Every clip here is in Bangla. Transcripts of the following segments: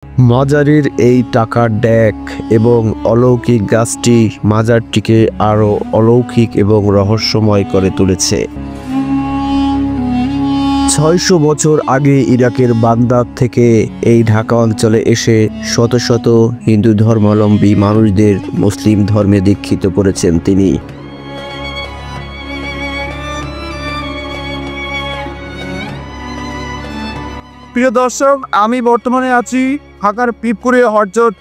মাজারের এই টাকার ডেক এবং অলৌকিক গাছটি মাজারটিকে আরও অলৌকিক এবং রহস্যময় করে তুলেছে। ৬০০ বছর আগে ইরাকের বাগদাদ থেকে এই ঢাকা অঞ্চলে এসে শত শত হিন্দু ধর্মাবলম্বী মানুষদের মুসলিম ধর্মে দীক্ষিত করেছেন তিনি। প্রিয় দর্শক, আমি বর্তমানে আছি ঢাকার পীরপুরে হযরত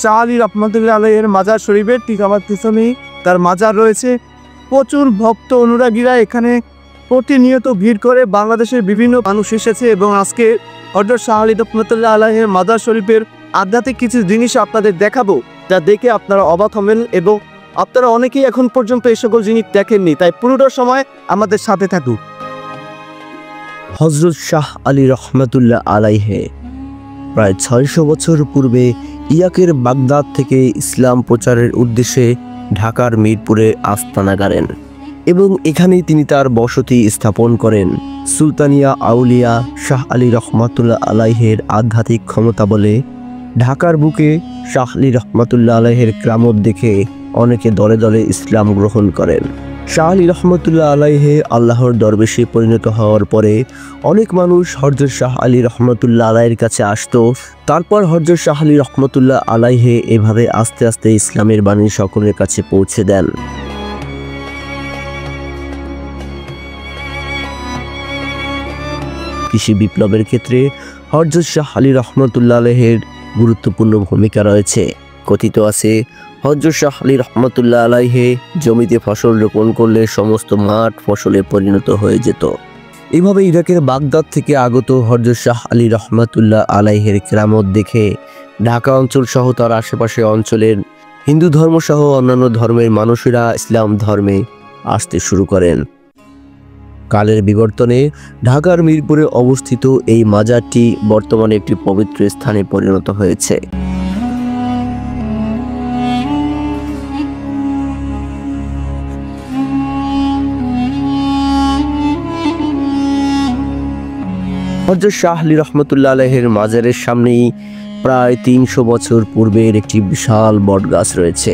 শাহ আলী রহমতুল্লাহ আলাইহির মাজার শরীফের ঠিক আমার পিছনেই তার মাজার রয়েছে। প্রচুর ভক্ত অনুরাগীরা এখানে প্রতিনিয়ত ভিড় করে। বাংলাদেশের বিভিন্ন মানুষ এসেছে এবং আজকে হযরত শাহ আলী রহমতুল্লাহ আলাইহির মাজার শরীফের আধ্যাত্মিক কিছু জিনিস আপনাদের দেখাবো, যা দেখে আপনারা অবাক হবেন এবং আপনারা অনেকেই এখন পর্যন্ত এই সকল জিনিস দেখেননি, তাই পুরোটা সময় আমাদের সাথে থাকুন। হযরত শাহ আলী রহমতুল্লাহ আলাইহি প্রায় ৬০০ বছর পূর্বে ইরাকের বাগদাদ থেকে ইসলাম প্রচারের উদ্দেশ্যে ঢাকার মিরপুরে আস্তানা গাড়েন এবং এখানেই তিনি তার বসতি স্থাপন করেন। সুলতানিয়া আউলিয়া শাহ আলী রহমতুল্লাহ আলাইহির আধ্যাত্মিক ক্ষমতা বলে ঢাকার বুকে শাহ আলী রহমতুল্লাহ আলাইহির ক্রামত দেখে অনেকে দলে দলে ইসলাম গ্রহণ করেন। শাহ আলী রহমতুল্লাহ আলাইহি আল্লাহর দরবেশে পরিণত হওয়ার পরে অনেক মানুষ হযরত শাহ আলী রহমতুল্লাহ আলাইহির কাছে আসতো। তারপর হযরত শাহ আলী রহমতুল্লাহ আলাইহি এভাবে আস্তে আস্তে ইসলামের বাণী সকলের কাছে পৌঁছে দেন। কৃষি বিপ্লবের ক্ষেত্রে হযরত শাহ আলী রহমতুল্লাহ আলাইহির গুরুত্বপূর্ণ ভূমিকা রয়েছে। কথিত আছে হযরত শাহ আলী রহমতুল্লাহ আলাইহি জমিতে ফসল রোপণ করলে সমস্ত মাঠ ফসলে পরিণত হয়ে যেত। এভাবে ইরাকের বাগদাদ থেকে আগত হযরত শাহ আলী রহমতুল্লাহ আলাইহির কেরামত দেখে ঢাকা অঞ্চল সহ তার আশেপাশে অঞ্চলের হিন্দু ধর্ম সহ অন্যান্য ধর্মের মানুষেরা ইসলাম ধর্মে আসতে শুরু করেন। কালের বিবর্তনে ঢাকার মিরপুরে অবস্থিত এই মাজারটি বর্তমানে একটি পবিত্র স্থানে পরিণত হয়েছে। হযরত শাহ আলী রহমতুল্লাহ আলাইহির মাজারের সামনেই প্রায় ৩০০ বছর পূর্বের একটি বিশাল বটগাছ রয়েছে।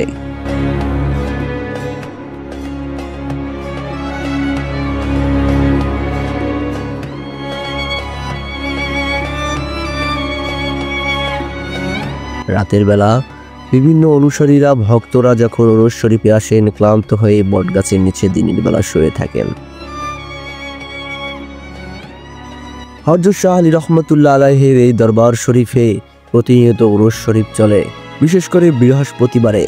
রাতের বেলা বিভিন্ন অনুসারীরা ভক্তরা যখন ওরস শরীফে আসেন, ক্লান্ত হয়ে বটগাছের নিচে দিনের বেলা শুয়ে থাকেন। হযরত শাহ আলী রহমতুল্লাহ আলাইহির এই দরবার শরীফে প্রতিনিয়ত ওরস শরীফ চলে, বিশেষ করে বৃহস্পতিবারে।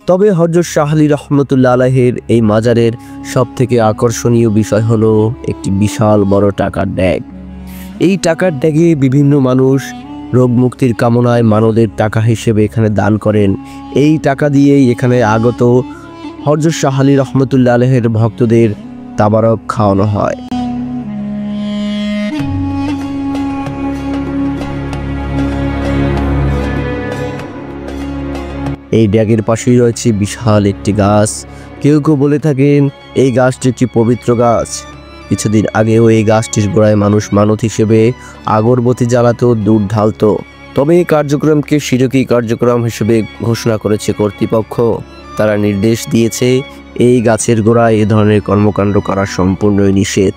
তবে হযরত শাহ আলী রহমতুল্লাহ আলাইহির এই মাজারের সবথেকে আকর্ষণীয় বিষয় হলো একটি বিশাল বড় টাকার ড্যাগ। এই টাকার ড্যাগে বিভিন্ন মানুষ রোগ মুক্তির কামনায় মানদের টাকা হিসেবে এখানে দান করেন। এই টাকা দিয়েই এখানে আগত হযরত শাহ আলী রহমতুল্লাহ আলাইহির ভক্তদের তাবারক খাওয়ানো হয়। এই ড্যাগের পাশেই রয়েছে বিশাল একটি গাছ। কেউ কেউ বলে থাকেন এই গাছটি একটি পবিত্র গাছ। কিছুদিন আগেও এই গাছটির গোড়ায় মানুষ মানত হিসেবে আগরবাতি জ্বালাতো, দুধ ঢালতো। তবে এই কার্যক্রমকে শিরকি কার্যক্রম হিসেবে ঘোষণা করেছে কর্তৃপক্ষ। তারা নির্দেশ দিয়েছে এই গাছের গোড়ায় এ ধরনের কর্মকাণ্ড করা সম্পূর্ণই নিষেধ।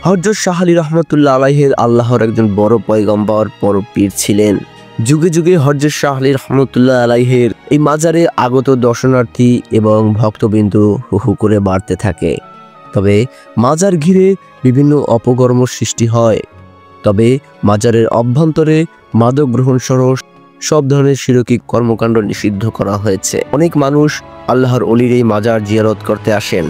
হযরত শাহ আলী রহমতুল্লাহ আলাইহি আল্লাহর একজন বড় পয়গম্বর, বড় পীর ছিলেন। যুগে যুগে হযরত শাহ আলী রহমতুল্লাহ আলাইহির এই মাজারে আগত দর্শনার্থী এবং ভক্তবিন্দু হু হু করে বাড়তে থাকে। তবে মাজার ঘিরে বিভিন্ন অপকর্ম সৃষ্টি হয়। তবে মাজারের অভ্যন্তরে মাদক গ্রহণ সহ সব ধরনের শিরকি কর্মকাণ্ড নিষিদ্ধ করা হয়েছে। অনেক মানুষ আল্লাহর ওলির এই মাজার জিয়ারত করতে আসেন।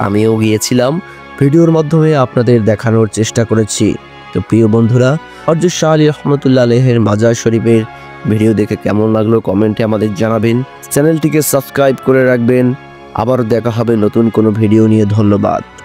আমিও গিয়েছিলাম, ভিডিওর মাধ্যমে আপনাদের দেখানোর চেষ্টা করেছি। তো প্রিয় বন্ধুরা, হযরত শাহ আলী রহমতুল্লাহ আলাইহির মাজার শরীফের ভিডিও দেখে কেমন লাগলো কমেন্টে আমাদের জানাবেন। চ্যানেলটিকে সাবস্ক্রাইব করে রাখবেন আবারও দেখা হবে নতুন কোনো ভিডিও নিয়ে। ধন্যবাদ।